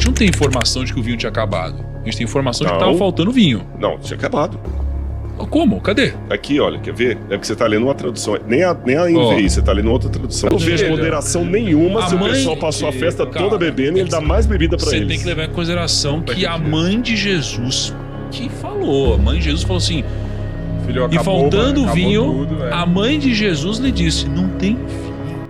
gente não tem informação de que o vinho tinha acabado. A gente tem informação de que estava faltando vinho. Não, tinha acabado. Como? Cadê? Aqui, olha, quer ver? É porque você tá lendo uma tradução. Nem a NVI, você tá lendo outra tradução. Eu não vejo moderação nenhuma se o pessoal passou a festa toda bebendo e ele dá mais bebida pra eles. Você tem que levar em consideração que a mãe de Jesus que falou. A mãe de Jesus falou assim... Filho, acabou, e faltando vinho, tudo, a mãe de Jesus lhe disse, não tem vinho.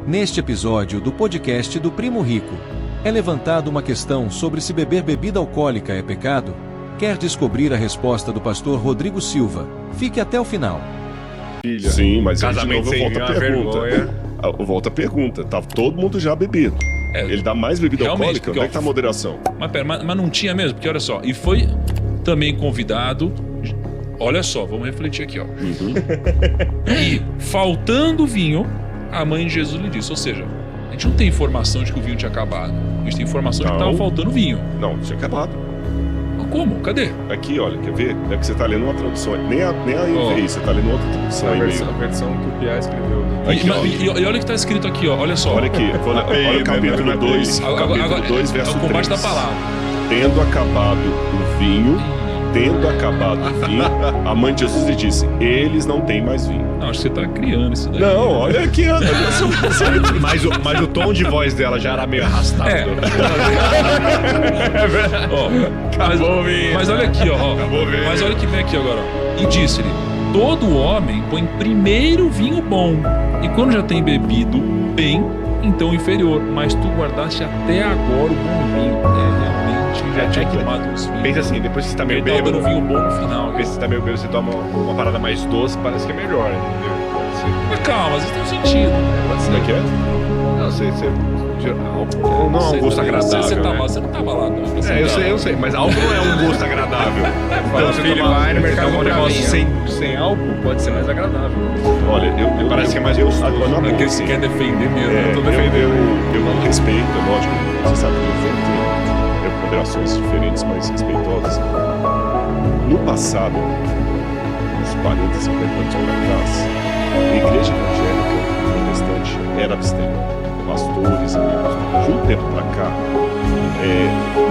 Neste episódio do podcast do Primo Rico, é levantada uma questão sobre se beber bebida alcoólica é pecado? Quer descobrir a resposta do pastor Rodrigo Silva? Fique até o final. Filha. Sim, mas aí de novo eu volto a pergunta. Volta a pergunta. Tá todo mundo já bebido. Ele dá mais bebida alcoólica? Onde é que tá a moderação? Mas não tinha mesmo, porque olha só. E foi também convidado... Olha só, vamos refletir aqui, ó. E faltando vinho, a mãe de Jesus lhe disse. Ou seja, a gente não tem informação de que o vinho tinha acabado. A gente tem informação de que estava faltando vinho. Não, tinha acabado. Como? Cadê? Aqui, olha, quer ver? É que você tá lendo uma tradução. Nem a NVI, você tá lendo outra tradução. A versão que o Pia escreveu. E olha o que tá escrito aqui, ó. Olha só. Olha aqui, olha o capítulo 2. Capítulo 2, verso 3. É o combate da palavra. Tendo acabado o vinho, a mãe de Jesus lhe disse, eles não têm mais vinho. Não, acho que você tá criando isso daí. Não, olha aqui, mas o tom de voz dela já era meio arrastado. Mas olha aqui, ó. Mas olha que vem aqui agora, ó. E disse-lhe, todo homem põe primeiro o vinho bom, e quando já tem bebido bem, então o inferior. Mas tu guardaste até agora o bom vinho. Realmente já tinha tomado os vinhos. Pensa assim, depois que você tá meio bêbado, dando vinho bom no final. Depois que você tá meio bêbado, você toma uma parada mais doce, parece que é melhor, entendeu? Mas calma, vocês têm um sentido. Como é que é? Não, você não é um gosto agradável. Você não tava lá, não. Eu sei, mas álcool não é um gosto agradável. Então, você vai no mercado um negócio sem álcool, pode ser mais agradável. Olha, parece que é mais gostoso. É que você quer defender mesmo. Eu tô defendendo. Eu não respeito, é lógico. Você sabe que eu sempre tenho ponderações diferentes, mas respeitosas. No passado, uns 40, 50 anos para trás, a igreja evangélica protestante era abstêmia. Pastores, de um tempo para cá,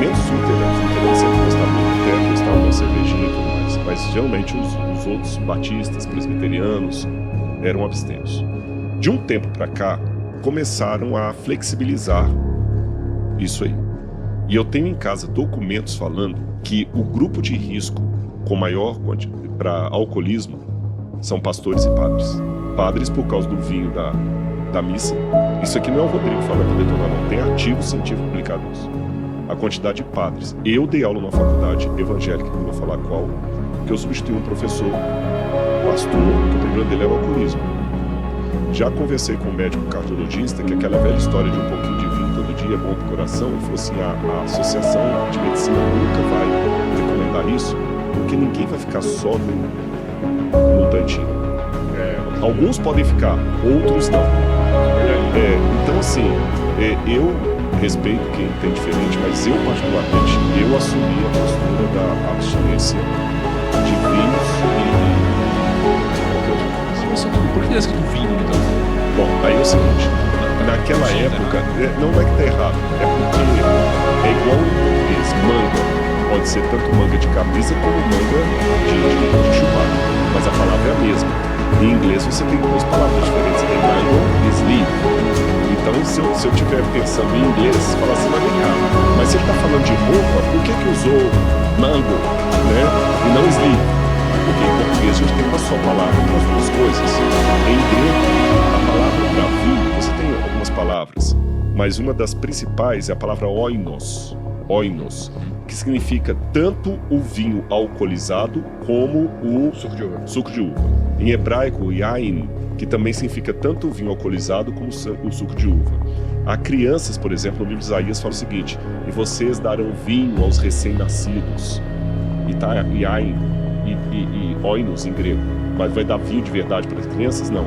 menos os luteranos sempre gostavam muito de terra, gostavam da cervejinha e tudo mais, mas geralmente os outros batistas, presbiterianos, eram abstêmios. De um tempo para cá, começaram a flexibilizar isso aí. E eu tenho em casa documentos falando que o grupo de risco com maior quantidade para alcoolismo são pastores e padres. Padres por causa do vinho da missa. Isso aqui não é o Rodrigo falando para detonar, não. Tem artigo científico publicado nisso. A quantidade de padres. Eu dei aula numa faculdade evangélica, não vou falar qual, que eu substituí um professor, pastor, que o problema dele era o alcoolismo. Já conversei com um médico cardiologista, que aquela velha história de um pouquinho de vinho todo dia é bom pro coração, ele falou assim, a Associação de Medicina nunca vai recomendar isso, porque ninguém vai ficar sóbrio num tantinho. Alguns podem ficar, outros não. Então assim, eu respeito quem tem diferente, mas eu particularmente, eu assumi a postura da abstinência de vinhos e por que é escrito vinho, então? Bom, aí é o seguinte, naquela época, não é que tá errado, é porque é igual em português, manga. Pode ser tanto manga de camisa como manga de chupar, mas a palavra é a mesma. Em inglês você tem duas palavras diferentes, tem mango e sleeve. Então se eu estiver pensando em inglês, você fala assim, mas vem cá, mas se ele está falando de roupa, por que usou mango, né, e não sleeve? Porque em português a gente tem uma só palavra para as duas coisas. Em grego, a palavra para vinho, você tem algumas palavras, mas uma das principais é a palavra oinos, que significa tanto o vinho alcoolizado como o suco de uva. Em hebraico, yain, que também significa tanto o vinho alcoolizado como o suco de uva. Há crianças, por exemplo, no livro de Isaías fala o seguinte, e vocês darão vinho aos recém-nascidos. E tá yain e oinos em grego. Mas vai dar vinho de verdade para as crianças? Não.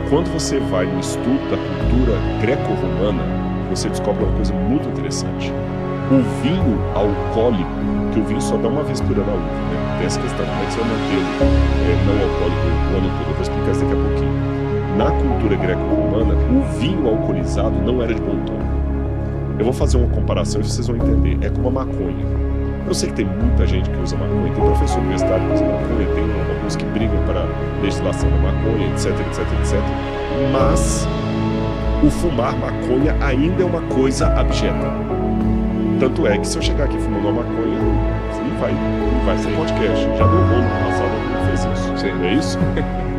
Quando você vai no estudo da cultura greco-romana, você descobre uma coisa muito interessante. O vinho alcoólico, que o vinho só dá uma vez por ano a uva, né? Tem essa questão, como é que você vai manter não alcoólico o ano todo? Eu vou explicar isso daqui a pouquinho. Na cultura greco-romana, o vinho alcoolizado não era de bom tom. Eu vou fazer uma comparação e vocês vão entender. É como a maconha. Eu sei que tem muita gente que usa maconha, tem professor universitário que usa maconha, tem alguns que brigam para a legislação da maconha, etc, etc, etc. Mas o fumar maconha ainda é uma coisa abjeta. Tanto é que se eu chegar aqui fumando uma maconha, não vai ser podcast. Já deu rolo no passado, não fez isso. Sim. Não é isso?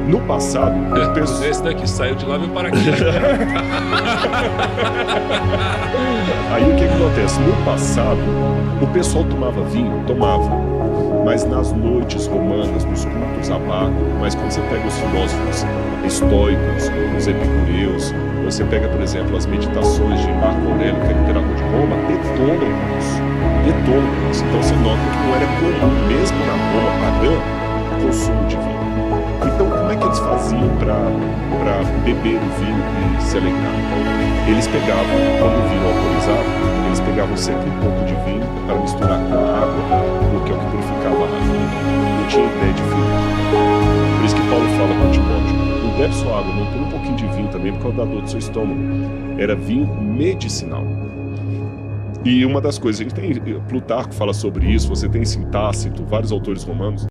No passado, eu penso... Esse daqui saiu de lá e veio para aqui. Aí o que acontece? No passado, o pessoal tomava vinho? Tomava. Mas nas noites romanas, nos cultos a Baco, mas quando você pega os filósofos estoicos, os epicureus, você pega, por exemplo, as meditações de Marco Aurélio, que é imperador de Roma, detonam isso. Então você nota que não era comum, mesmo na Roma pagã, o consumo de vinho. Então, como é que eles faziam para beber o vinho e se alegrar? Eles pegavam, quando o vinho alcoolizado, eles pegavam sempre um pouco de vinho para misturar com a água, porque é o que purificava a água. Não tinha ideia de vinho. Por isso que Paulo fala com Timóteo, não bebe só água, não toma um pouquinho de vinho também, por causa da dor do seu estômago. Era vinho medicinal. E uma das coisas, a gente tem, Plutarco fala sobre isso, você tem Tácito, vários autores romanos,